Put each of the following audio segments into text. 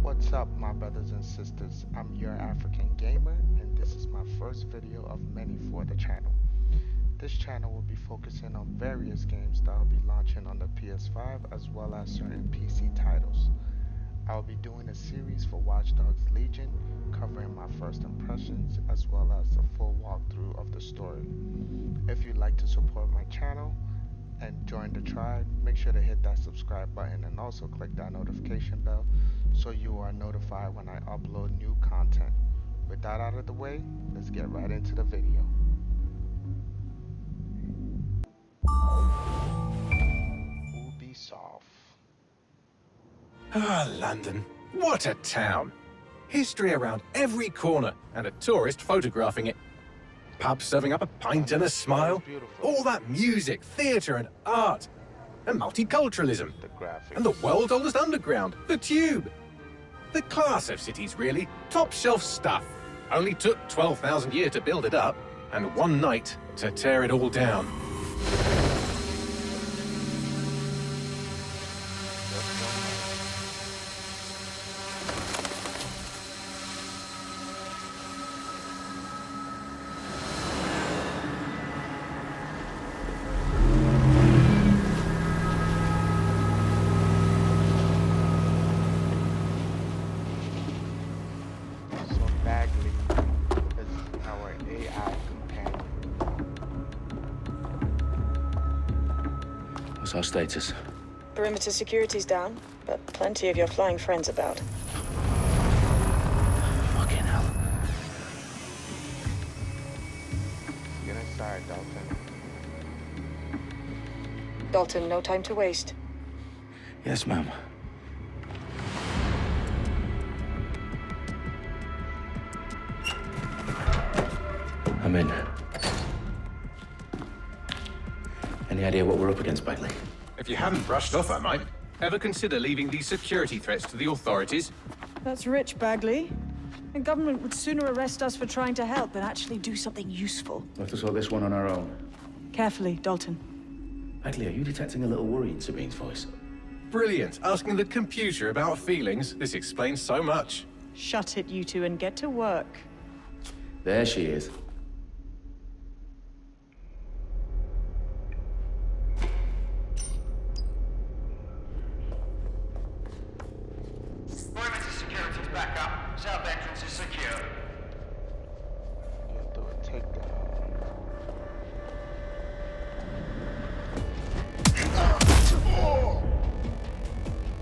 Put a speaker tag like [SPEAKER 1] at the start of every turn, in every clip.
[SPEAKER 1] What's up, my brothers and sisters? I'm your African gamer, and this is my first video of many for the channel. This channel will be focusing on various games that will be launching on the PS5 as well as certain PC titles. I will be doing a series for Watch Dogs Legion, covering my first impressions as well as a full walkthrough of the story. If you'd like to support my channel and join the tribe, make sure to hit that subscribe button and also click that notification bell so you are notified when I upload new content. With that out of the way, let's get right into the video. Ubisoft.
[SPEAKER 2] Ah, London. What a town. History around every corner and a tourist photographing it. Pubs serving up a pint and a smile. All that music, theatre and art. And multiculturalism.
[SPEAKER 1] The graphics.
[SPEAKER 2] And the world's oldest underground, the Tube. The class of cities, really. Top shelf stuff. Only took 12,000 years to build it up, and one night to tear it all down.
[SPEAKER 3] What's our status?
[SPEAKER 4] Perimeter security's down, but plenty of your flying friends about.
[SPEAKER 3] Fucking hell.
[SPEAKER 1] Get inside, Dalton.
[SPEAKER 4] Dalton, no time to waste.
[SPEAKER 3] Yes, ma'am. I'm in. Any idea what we're up against, Bagley?
[SPEAKER 2] If you haven't brushed off, I might. Ever consider leaving these security threats to the authorities?
[SPEAKER 5] That's rich, Bagley. The government would sooner arrest us for trying to help than actually do something useful.
[SPEAKER 3] We'll have to sort this one on our own.
[SPEAKER 5] Carefully, Dalton.
[SPEAKER 3] Bagley, are you detecting a little worry in Sabine's voice?
[SPEAKER 2] Brilliant. Asking the computer about feelings. This explains so much.
[SPEAKER 5] Shut it, you two, and get to work.
[SPEAKER 3] There she is.
[SPEAKER 6] Perimeter security's back up. South entrance is secure.
[SPEAKER 1] Yeah, do a takedown.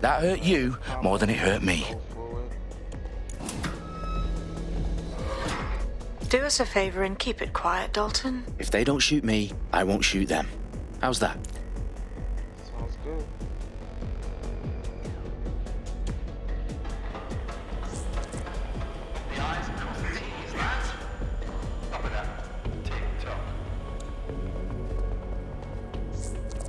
[SPEAKER 3] That hurt you more than it hurt me.
[SPEAKER 1] Go forward.
[SPEAKER 4] Do us a favor and keep it quiet, Dalton.
[SPEAKER 3] If they don't shoot me, I won't shoot them. How's that?
[SPEAKER 1] Sounds good.
[SPEAKER 6] The eyes across the T's, lads. Top of that. Tick-tock.
[SPEAKER 1] That's everybody.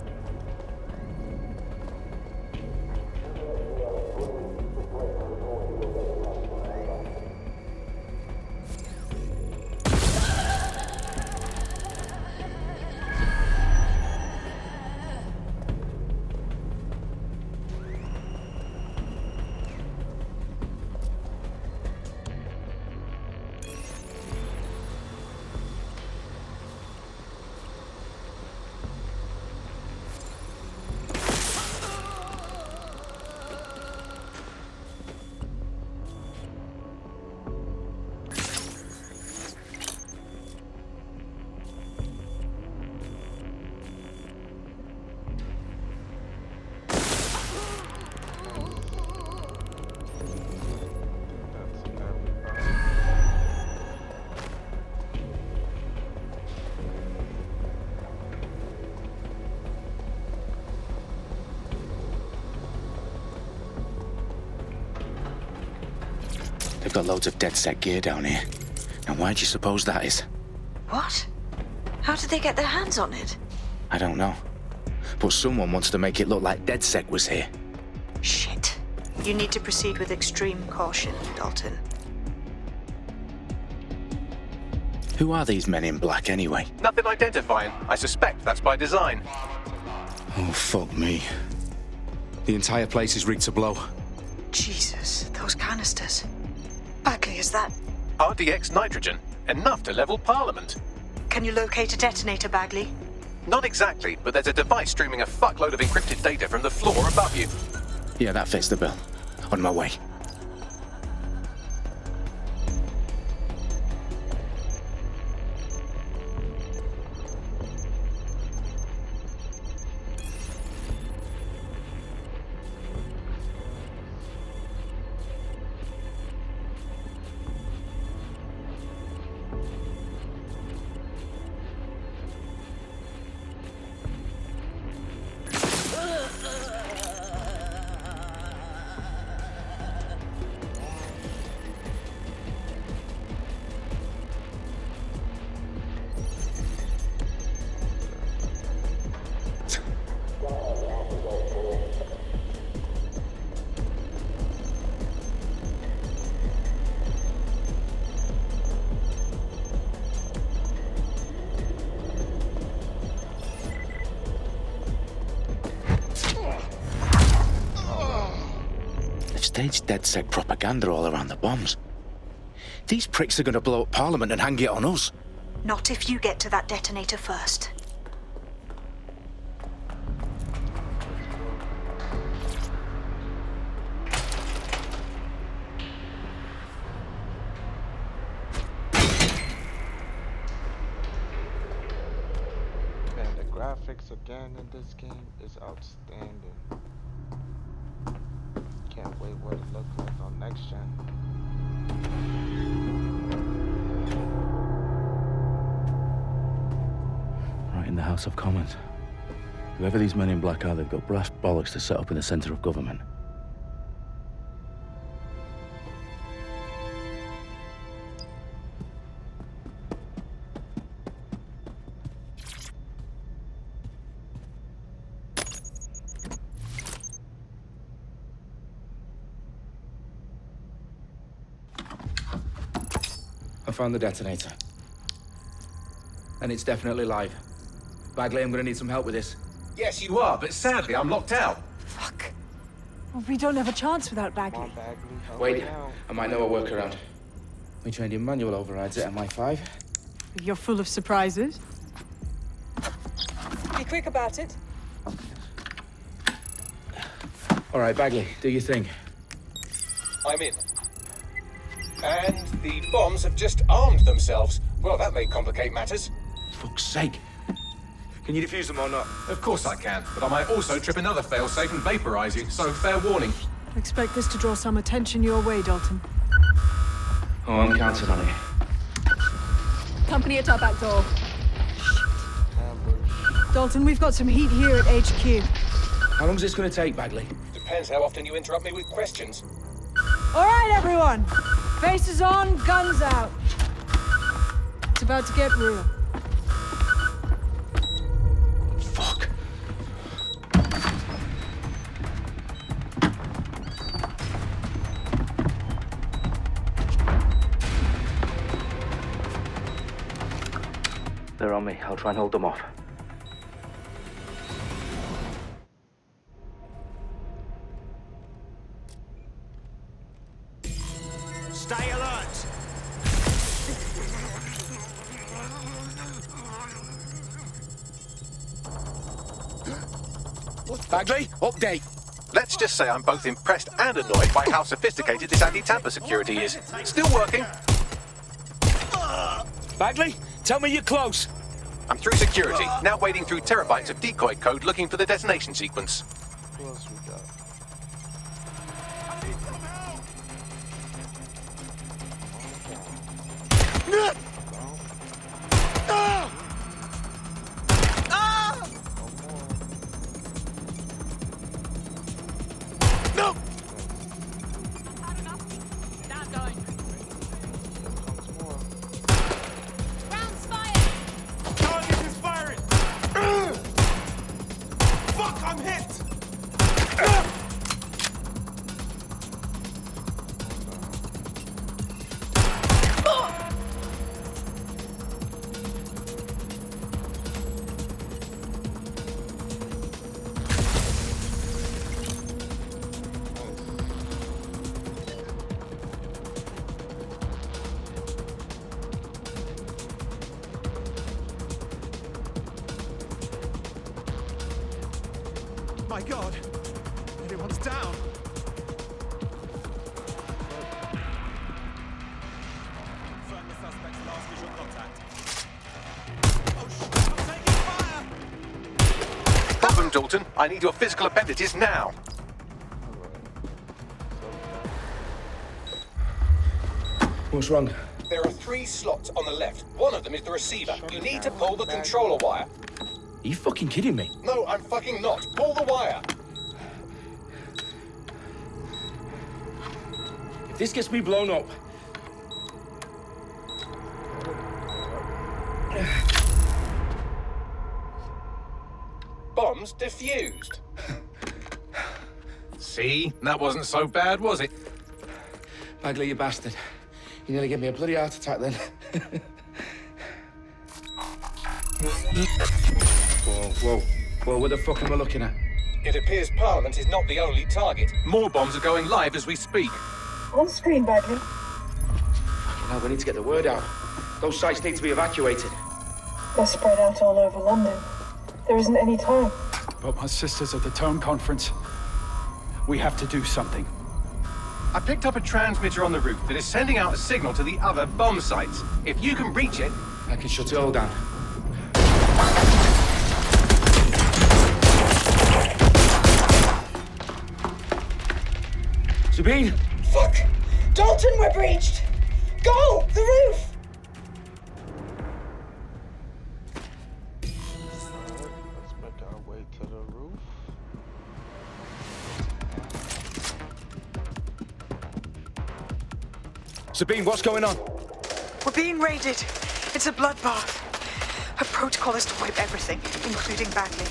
[SPEAKER 3] They've got loads of DedSec gear down here. And why do you suppose that is?
[SPEAKER 4] What? How did they get their hands on it?
[SPEAKER 3] I don't know. But someone wants to make it look like DedSec was here.
[SPEAKER 4] Shit. You need to proceed with extreme caution, Dalton.
[SPEAKER 3] Who are these men in black anyway?
[SPEAKER 2] Nothing identifying. I suspect that's by design.
[SPEAKER 3] Oh, fuck me. The entire place is rigged to blow.
[SPEAKER 4] Jesus, those canisters. Bagley, is that...
[SPEAKER 2] RDX nitrogen, enough to level Parliament.
[SPEAKER 4] Can you locate a detonator, Bagley?
[SPEAKER 2] Not exactly, but there's a device streaming a fuckload of encrypted data from the floor above you.
[SPEAKER 3] Yeah, that fits the bill. On my way. Staged DedSec propaganda all around the bombs. These pricks are going to blow up Parliament and hang it on us.
[SPEAKER 4] Not if you get to that detonator first.
[SPEAKER 1] Man, the graphics again in this game is outstanding. Can't wait what it looks like on next gen.
[SPEAKER 7] Right in the House of Commons. Whoever these men in black are, they've got brass bollocks to set up in the centre of government.
[SPEAKER 8] I found the detonator. And it's definitely live. Bagley, I'm gonna need some help with this.
[SPEAKER 2] Yes, you are, but sadly I'm locked out.
[SPEAKER 5] Fuck. Well, we don't have a chance without
[SPEAKER 1] Come
[SPEAKER 5] Bagley.
[SPEAKER 1] on, Bagley, help
[SPEAKER 8] Wait,
[SPEAKER 1] me out.
[SPEAKER 8] I might know a workaround. We trained in manual overrides at MI5.
[SPEAKER 5] You're full of surprises. Be quick about it.
[SPEAKER 8] All right, Bagley, do your thing.
[SPEAKER 2] I'm in. And the bombs have just armed themselves. Well, that may complicate matters.
[SPEAKER 3] Fuck's sake. Can you defuse them or not?
[SPEAKER 2] Of course I can, but I might also trip another failsafe and vaporize you, so fair warning.
[SPEAKER 5] Expect this to draw some attention your way, Dalton.
[SPEAKER 8] Oh, I'm counting on it.
[SPEAKER 5] Company at our back door.
[SPEAKER 1] Ambush.
[SPEAKER 5] Dalton, we've got some heat here at HQ.
[SPEAKER 8] How long's this gonna take, Bagley?
[SPEAKER 2] Depends how often you interrupt me with questions.
[SPEAKER 5] All right, everyone. Faces on, guns out. It's about to get real.
[SPEAKER 3] Fuck.
[SPEAKER 7] They're on me. I'll try and hold them off.
[SPEAKER 6] Stay alert!
[SPEAKER 3] Bagley, update.
[SPEAKER 2] Let's just say I'm both impressed and annoyed by how sophisticated this anti-tamper security is. Still working.
[SPEAKER 3] Bagley, tell me you're close.
[SPEAKER 2] I'm through security, now wading through terabytes of decoy code looking for the detonation sequence.
[SPEAKER 1] Who else we got?
[SPEAKER 6] No! Target is firing! Fuck, I'm hit!
[SPEAKER 9] My God! Everyone's down! Confirm the suspect's last visual contact. Oh shit! I'm taking fire!
[SPEAKER 2] Stop them, Dalton. I need your physical appendages now.
[SPEAKER 8] What's wrong?
[SPEAKER 2] There are 3 slots on the left. One of them is the receiver. You need to pull the controller wire.
[SPEAKER 8] Are you fucking kidding me?
[SPEAKER 2] No, I'm fucking not. Pull the wire.
[SPEAKER 8] If this gets me blown up...
[SPEAKER 2] Bombs defused. See? That wasn't so bad, was it?
[SPEAKER 8] Bagley, you bastard. You nearly gave me a bloody heart attack then. Whoa, what the fuck am I looking at?
[SPEAKER 2] It appears Parliament is not the only target. More bombs are going live as we speak.
[SPEAKER 5] On screen, Bagley.
[SPEAKER 8] Fucking hell, we need to get the word out. Those sites need to be evacuated.
[SPEAKER 5] They're spread out all over London. There isn't any time.
[SPEAKER 10] But my sister's at the Tone Conference. We have to do something.
[SPEAKER 2] I picked up a transmitter on the roof that is sending out a signal to the other bomb sites. If you can reach it...
[SPEAKER 8] I can shut it all down. Sabine!
[SPEAKER 5] Fuck! Dalton, we're breached! Go! The roof!
[SPEAKER 1] Let's make our way to the roof.
[SPEAKER 8] Sabine, what's going on?
[SPEAKER 4] We're being raided. It's a bloodbath. Her protocol is to wipe everything, including Bagley.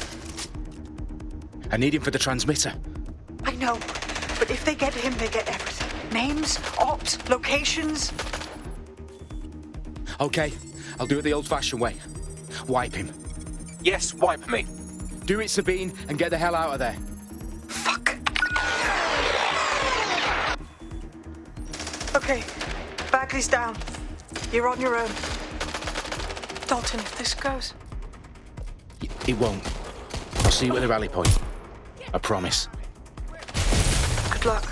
[SPEAKER 3] I need him for the transmitter.
[SPEAKER 4] I know, but if they get him, they get everything. Names, ops, locations.
[SPEAKER 3] Okay, I'll do it the old-fashioned way. Wipe him.
[SPEAKER 2] Yes, wipe me.
[SPEAKER 3] Do it, Sabine, and get the hell out of there.
[SPEAKER 4] Fuck. Okay, Bagley's down. You're on your own. Dalton, if this goes...
[SPEAKER 3] It won't. I'll see you at the rally point. I promise.
[SPEAKER 4] Good luck.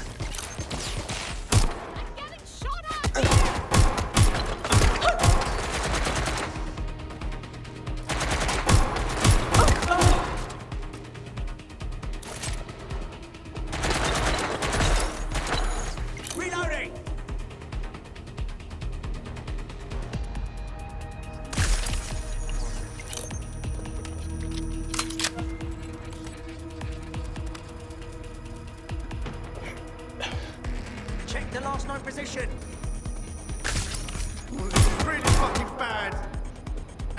[SPEAKER 9] Reloading! Check the last known position. Ooh, this is really fucking bad.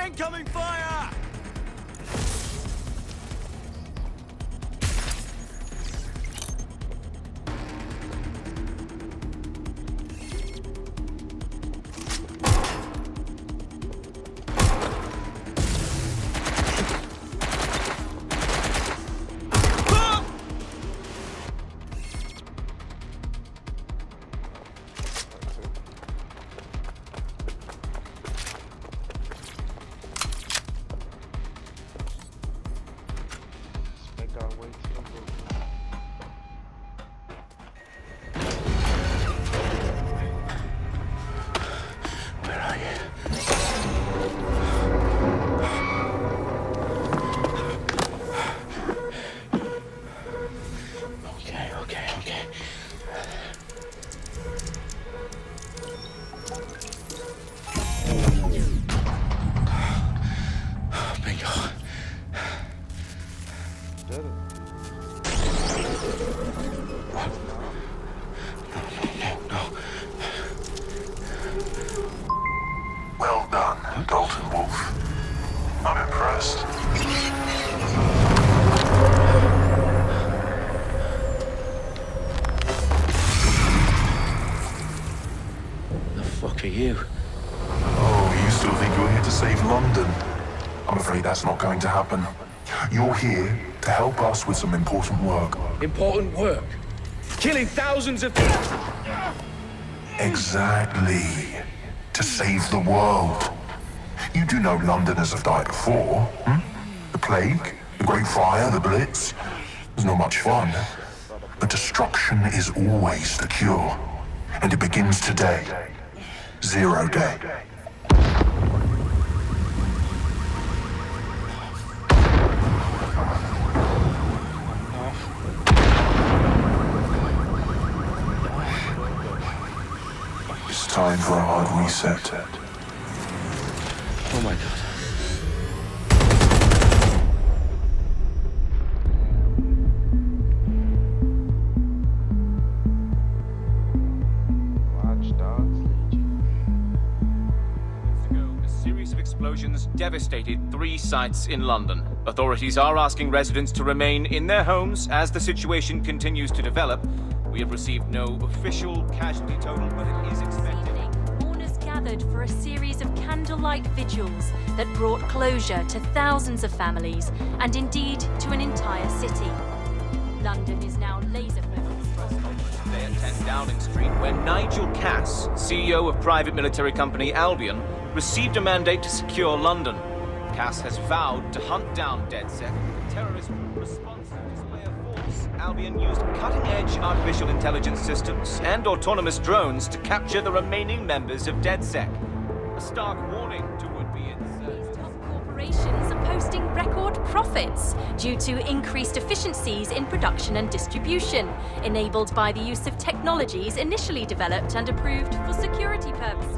[SPEAKER 9] Incoming fire!
[SPEAKER 1] Let's make our way to the roof.
[SPEAKER 3] Where are you? Okay. Bingo.
[SPEAKER 1] Did it.
[SPEAKER 3] No.
[SPEAKER 6] Well done, Dalton Wolf. I'm impressed.
[SPEAKER 3] The fuck are you?
[SPEAKER 6] Oh, you still think you're here to save London? I'm afraid that's not going to happen. You're here to help us with some important work.
[SPEAKER 8] Important work. Killing thousands of people.
[SPEAKER 6] Exactly. To save the world. You do know Londoners have died before, hmm? The plague, the Great Fire, the Blitz. It's not much fun, but destruction is always the cure. And it begins today. 0 day. It's time for a hard reset.
[SPEAKER 7] Oh my god.
[SPEAKER 11] Explosions devastated 3 sites in London. Authorities are asking residents to remain in their homes as the situation continues to develop. We have received no official casualty total, but it is expected.
[SPEAKER 12] Mourners gathered for a series of candlelight vigils that brought closure to thousands of families and indeed to an entire city. London is now laser-focused.
[SPEAKER 11] Today at 10 Downing Street, where Nigel Cass, CEO of private military company Albion, received a mandate to secure London. Cass has vowed to hunt down DedSec, terrorist response to display of force. Albion used cutting-edge artificial intelligence systems and autonomous drones to capture the remaining members of DedSec. A stark warning to would-be insurgents.
[SPEAKER 12] Top corporations are posting record profits due to increased efficiencies in production and distribution, enabled by the use of technologies initially developed and approved for security purposes.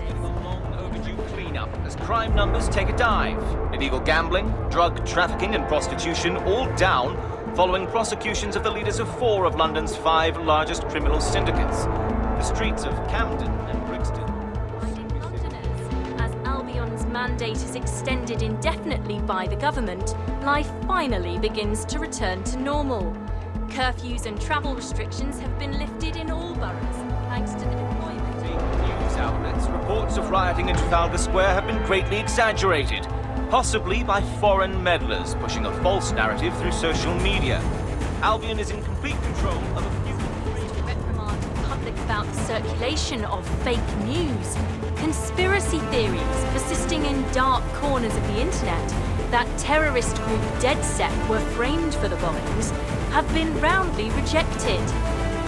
[SPEAKER 11] Cleanup as crime numbers take a dive. Illegal gambling, drug trafficking and prostitution all down following prosecutions of the leaders of 4 of London's 5 largest criminal syndicates. The streets of Camden and Brixton.
[SPEAKER 12] Reminding Londoners, as Albion's mandate is extended indefinitely by the government, life finally begins to return to normal. Curfews and travel restrictions have been lifted in all boroughs, thanks to the deployment.
[SPEAKER 11] News outlets, reports of rioting in Trafalgar Square have been greatly exaggerated, possibly by foreign meddlers pushing a false narrative through social media. Albion is in complete control of a few...
[SPEAKER 12] Reprimand the public about the circulation of fake news, conspiracy theories persisting in dark corners of the internet that terrorist group DedSec were framed for the bombings have been roundly rejected.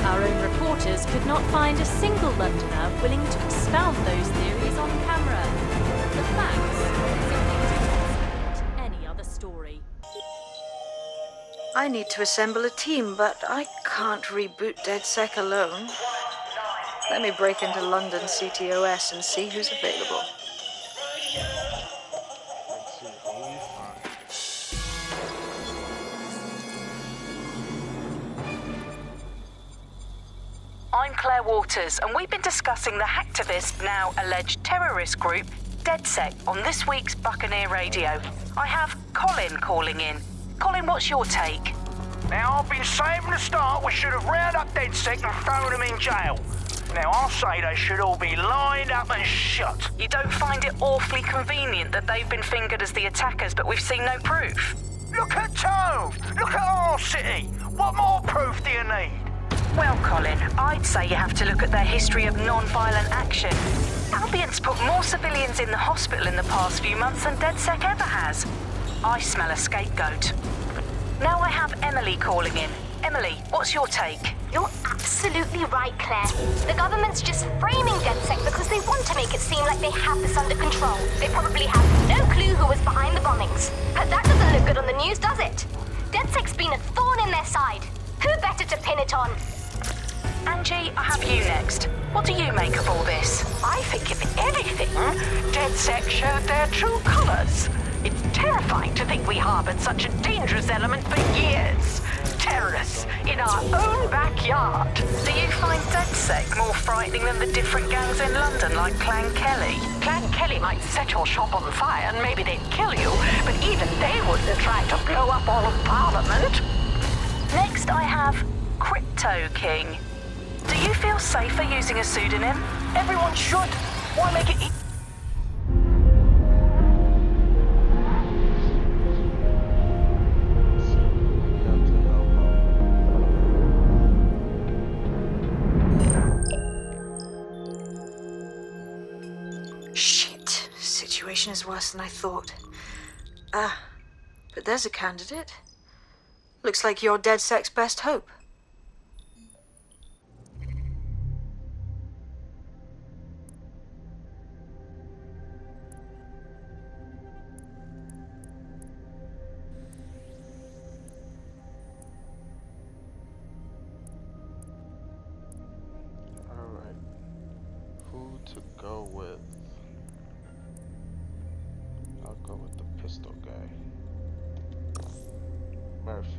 [SPEAKER 12] Our own reporters could not find a single Londoner willing to expound those theories on camera. The facts simply don't any other story.
[SPEAKER 4] I need to assemble a team, but I can't reboot DedSec alone. Let me break into London CTOS and see who's available.
[SPEAKER 13] I'm Claire Waters, and we've been discussing the hacktivist, now alleged terrorist group, DedSec, on this week's Buccaneer Radio. I have Colin calling in. Colin, what's your take?
[SPEAKER 9] Now, I've been saying from the start we should have rounded up DedSec and thrown them in jail. Now, I'll say they should all be lined up and shot.
[SPEAKER 13] You don't find it awfully convenient that they've been fingered as the attackers, but we've seen no proof?
[SPEAKER 9] Look at Tove! Look at our city! What more proof do you need?
[SPEAKER 13] Well, Colin, I'd say you have to look at their history of non-violent action. Albion's put more civilians in the hospital in the past few months than DedSec ever has. I smell a scapegoat. Now I have Emily calling in. Emily, what's your take?
[SPEAKER 14] You're absolutely right, Claire. The government's just framing DedSec because they want to make it seem like they have this under control. They probably have no clue who was behind the bombings. But that doesn't look good on the news, does it? DedSec's been a thorn in their side. Who better to pin it on?
[SPEAKER 13] Angie, I have you next. What do you make of all this?
[SPEAKER 15] I think if anything, DedSec showed their true colours. It's terrifying to think we harboured such a dangerous element for years. Terrorists in our own backyard.
[SPEAKER 13] Do you find DedSec more frightening than the different gangs in London, like Clan Kelly?
[SPEAKER 15] Clan Kelly might set your shop on fire and maybe they'd kill you, but even they wouldn't have tried to blow up all of Parliament.
[SPEAKER 13] Next, I have Crypto King. Do you feel safer using a pseudonym?
[SPEAKER 9] Everyone should. Why make it...
[SPEAKER 4] Shit. Situation is worse than I thought. But there's a candidate. Looks like you're DedSec's best hope.
[SPEAKER 1] Alright. Who to go with? I'll go with the pistol guy. Murphy.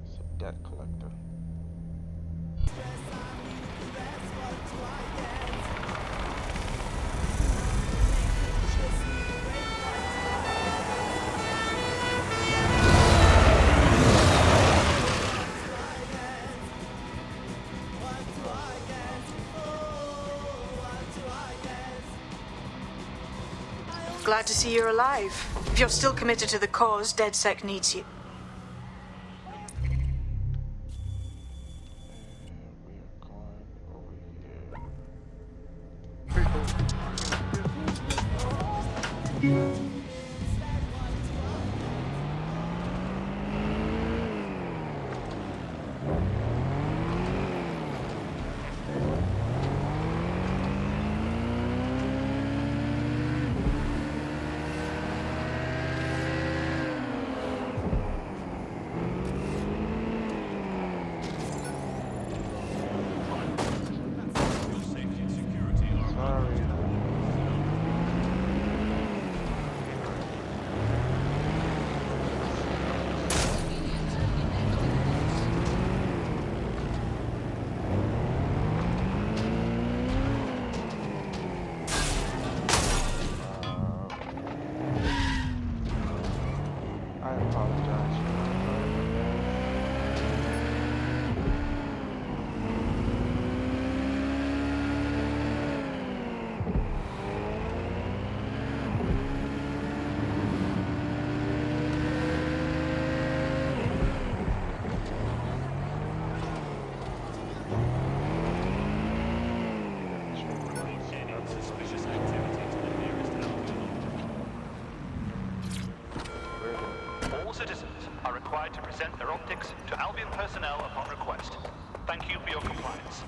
[SPEAKER 1] He's a debt collector.
[SPEAKER 4] Glad to see you're alive. If you're still committed to the cause, DedSec needs you.
[SPEAKER 16] To present their optics to Albion personnel upon request. Thank you for your compliance.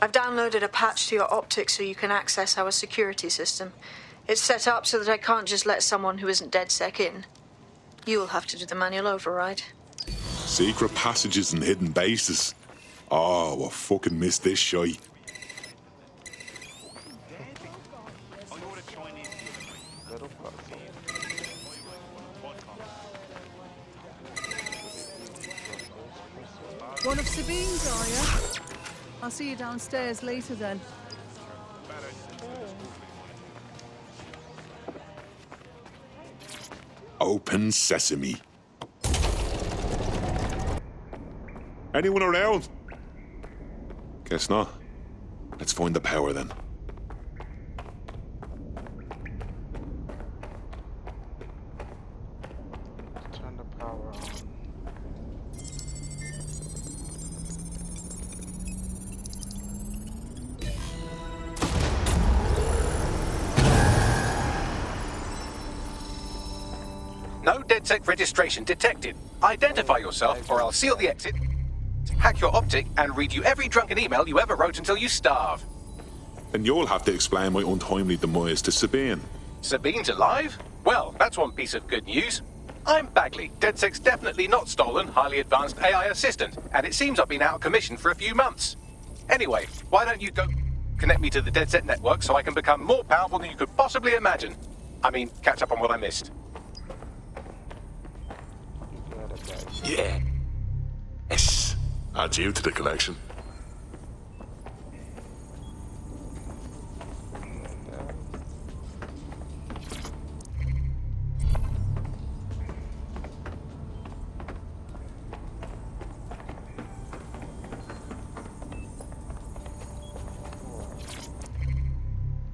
[SPEAKER 4] I've downloaded a patch to your optics so you can access our security system. It's set up so that I can't just let someone who isn't DedSec in. You'll have to do the manual override.
[SPEAKER 6] Secret passages and hidden bases. Oh, I fucking missed this shy.
[SPEAKER 5] One of Sabine's, are you? I'll see you downstairs later then.
[SPEAKER 6] Open sesame. Anyone around? Guess not. Let's find the power then.
[SPEAKER 1] Turn the power on.
[SPEAKER 2] No DedSec registration detected. Identify yourself, or I'll seal the exit, hack your optic, and read you every drunken email you ever wrote until you starve.
[SPEAKER 6] And you'll have to explain my untimely demise to Sabine.
[SPEAKER 2] Sabine's alive? Well, that's one piece of good news. I'm Bagley, DedSec's definitely not stolen, highly advanced AI assistant, and it seems I've been out of commission for a few months. Anyway, why don't you go connect me to the DedSec network so I can become more powerful than you could possibly imagine? I mean, catch up on what I missed.
[SPEAKER 6] Yeah. Yes. Add you to the collection.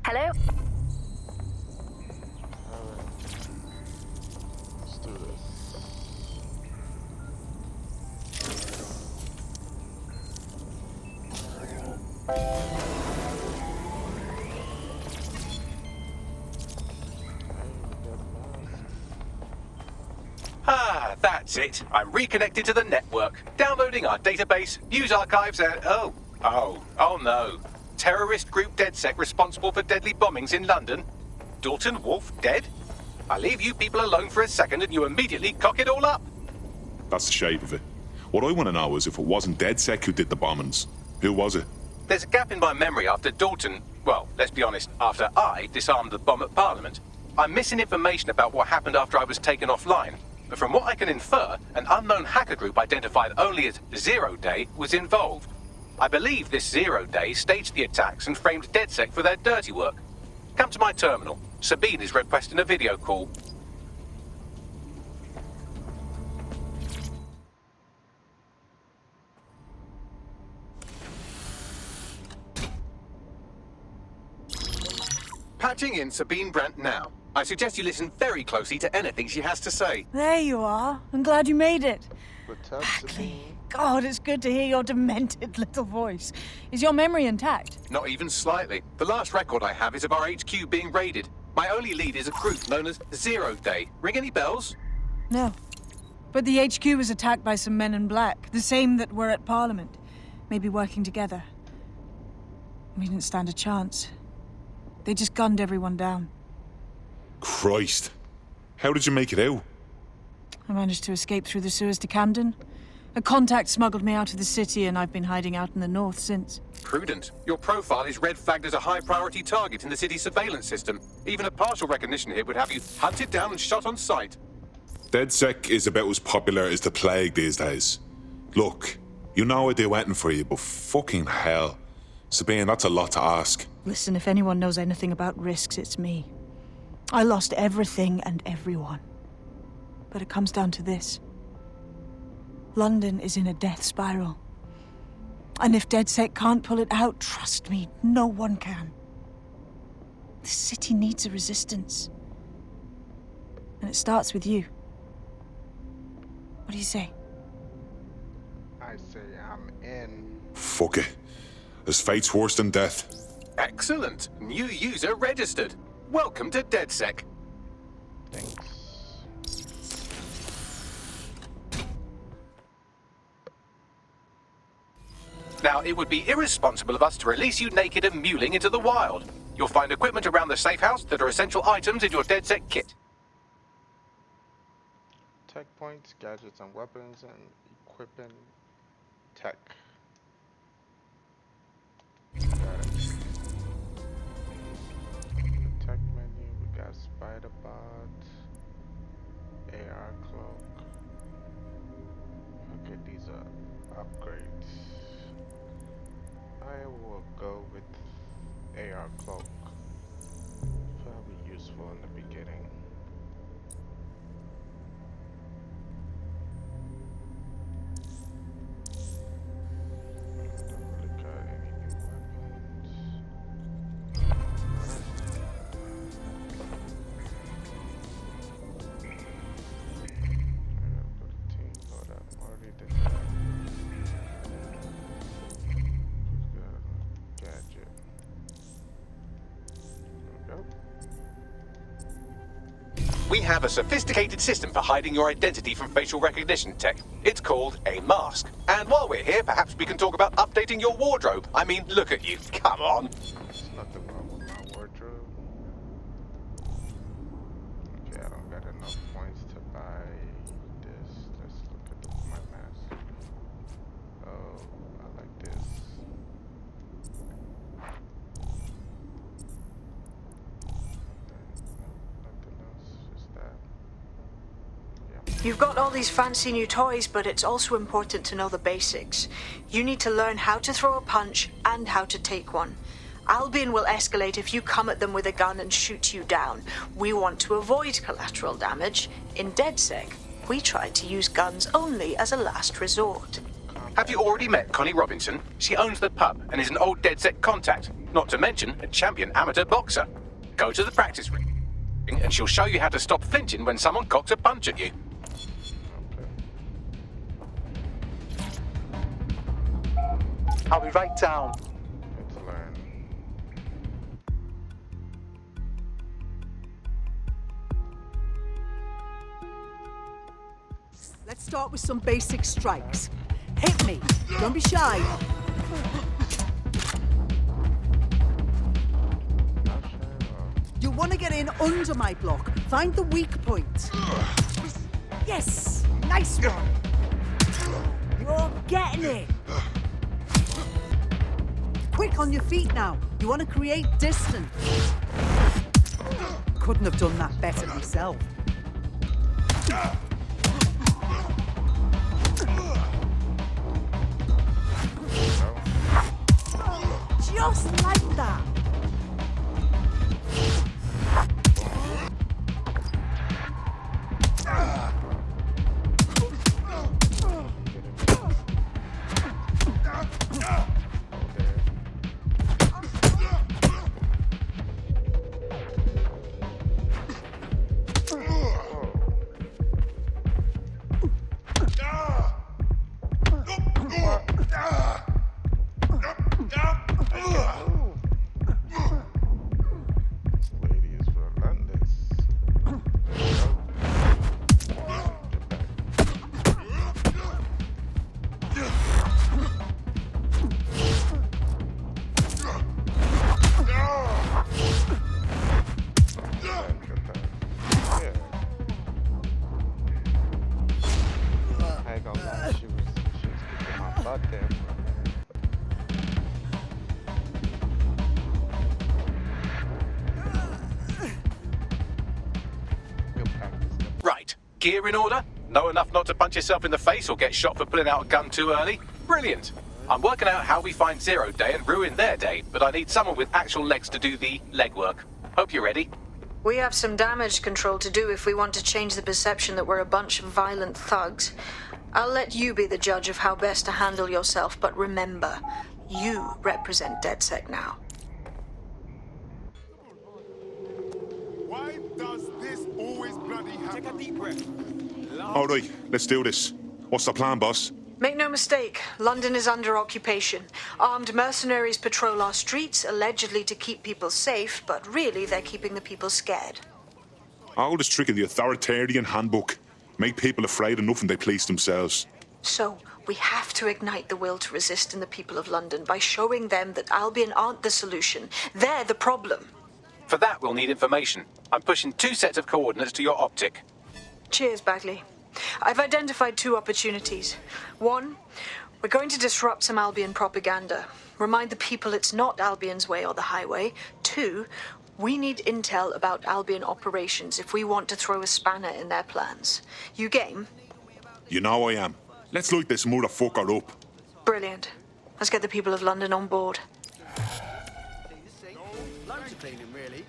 [SPEAKER 14] Hello?
[SPEAKER 1] Let's do this.
[SPEAKER 2] That's it. I'm reconnected to the network, downloading our database, news archives, and oh no. Terrorist Group DedSec responsible for deadly bombings in London. Dalton Wolf dead? I leave you people alone for a second and you immediately cock it all up.
[SPEAKER 6] That's the shape of it. What I want to know is if it wasn't DedSec who did the bombings, who was it?
[SPEAKER 2] There's a gap in my memory after Dalton, well, let's be honest, after I disarmed the bomb at Parliament. I'm missing information about what happened after I was taken offline. But from what I can infer, an unknown hacker group identified only as Zero Day was involved. I believe this 0 Day staged the attacks and framed DedSec for their dirty work. Come to my terminal. Sabine is requesting a video call. Patching in Sabine Brandt now. I suggest you listen very closely to anything she has to say.
[SPEAKER 5] There you are. I'm glad you made it.
[SPEAKER 1] What's up, Sabine?
[SPEAKER 5] God, it's good to hear your demented little voice. Is your memory intact?
[SPEAKER 2] Not even slightly. The last record I have is of our HQ being raided. My only lead is a group known as 0 Day. Ring any bells?
[SPEAKER 5] No. But the HQ was attacked by some men in black, the same that were at Parliament. Maybe working together. We didn't stand a chance. They just gunned everyone down.
[SPEAKER 6] Christ. How did you make it out?
[SPEAKER 5] I managed to escape through the sewers to Camden. A contact smuggled me out of the city, and I've been hiding out in the north since.
[SPEAKER 2] Prudent. Your profile is red flagged as a high-priority target in the city's surveillance system. Even a partial recognition here would have you hunted down and shot on sight.
[SPEAKER 6] DedSec is about as popular as the plague these days. Look, you know I do anything for you, but fucking hell. Sabine, that's a lot to ask.
[SPEAKER 5] Listen, if anyone knows anything about risks, it's me. I lost everything and everyone. But it comes down to this. London is in a death spiral. And if DedSec can't pull it out, trust me, no one can. The city needs a resistance. And it starts with you. What do you say?
[SPEAKER 1] I say I'm in.
[SPEAKER 6] Fuck it. As fate's worse than death.
[SPEAKER 2] Excellent. New user registered. Welcome to DedSec.
[SPEAKER 1] Thanks.
[SPEAKER 2] Now, it would be irresponsible of us to release you naked and mewling into the wild. You'll find equipment around the safe house that are essential items in your DedSec kit.
[SPEAKER 1] Tech points, gadgets and weapons, and equipping tech. Got it. The tech menu, we got Spiderbot, AR cloak. Okay, these are upgrades. I will go with AR cloak. Probably useful in the beginning.
[SPEAKER 2] We have a sophisticated system for hiding your identity from facial recognition tech. It's called a mask. And while we're here, perhaps we can talk about updating your wardrobe. I mean, look at you. Come on.
[SPEAKER 1] There's nothing wrong with my wardrobe. Okay, I don't got enough points to buy this. Let's look at my mask. Oh, I like this.
[SPEAKER 4] You've got all these fancy new toys, but it's also important to know the basics. You need to learn how to throw a punch and how to take one. Albion will escalate if you come at them with a gun and shoot you down. We want to avoid collateral damage. In DedSec, we try to use guns only as a last resort.
[SPEAKER 2] Have you already met Connie Robinson? She owns the pub and is an old DedSec contact, not to mention a champion amateur boxer. Go to the practice ring and she'll show you how to stop flinching when someone cocks a punch at you.
[SPEAKER 17] I'll be right down.
[SPEAKER 1] Let's learn.
[SPEAKER 18] start with some basic strikes. Hit me. Don't be shy. You want to get in under my block. Find the weak point. Yes! Nice one! You're getting it! Quick on your feet now. You want to create distance. Couldn't have done that better myself. Just like that.
[SPEAKER 2] Right. Gear in order? Know enough not to punch yourself in the face or get shot for pulling out a gun too early? Brilliant. I'm working out how we find Zero Day and ruin their day, but I need someone with actual legs to do the legwork. Hope you're ready.
[SPEAKER 4] We have some damage control to do if we want to change the perception that we're a bunch of violent thugs. I'll let you be the judge of how best to handle yourself, but remember, you represent DedSec now.
[SPEAKER 19] Why does this always bloody happen? Take a deep breath.
[SPEAKER 6] All right, let's do this. What's the plan, boss?
[SPEAKER 4] Make no mistake, London is under occupation. Armed mercenaries patrol our streets, allegedly to keep people safe, but really they're keeping the people scared.
[SPEAKER 6] Oldest trick in the authoritarian handbook. Make people afraid enough and they police themselves.
[SPEAKER 4] So, we have to ignite the will to resist in the people of London by showing them that Albion aren't the solution. They're the problem.
[SPEAKER 2] For that, we'll need information. I'm pushing 2 sets of coordinates to your optic.
[SPEAKER 4] Cheers, Bagley. I've identified 2 opportunities. 1, we're going to disrupt some Albion propaganda. Remind the people it's not Albion's way or the highway. 2, we need intel about Albion operations if we want to throw a spanner in their plans. You game?
[SPEAKER 6] You know I am. Let's light this motherfucker up.
[SPEAKER 4] Brilliant. Let's get the people of London on board.
[SPEAKER 20] Loads of cleaning, really.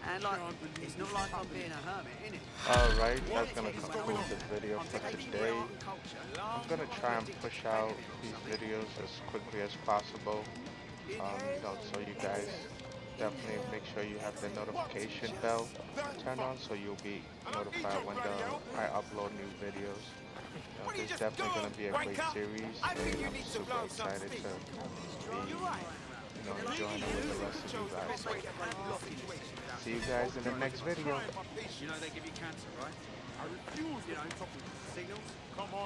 [SPEAKER 20] And like, it's not like I'm being a hermit, innit?
[SPEAKER 1] Alright, that's gonna conclude the video for today. I'm gonna try and push out these videos as quickly as possible. So you guys definitely make sure you have the notification bell turned on so you'll be notified when I upload new videos. This is definitely gonna be a great series, and I'm super excited to be enjoying it with the rest of you guys. So, see you guys in the next video.
[SPEAKER 20] You know they give you cancer, right? I refuse. You know, signals. Come on.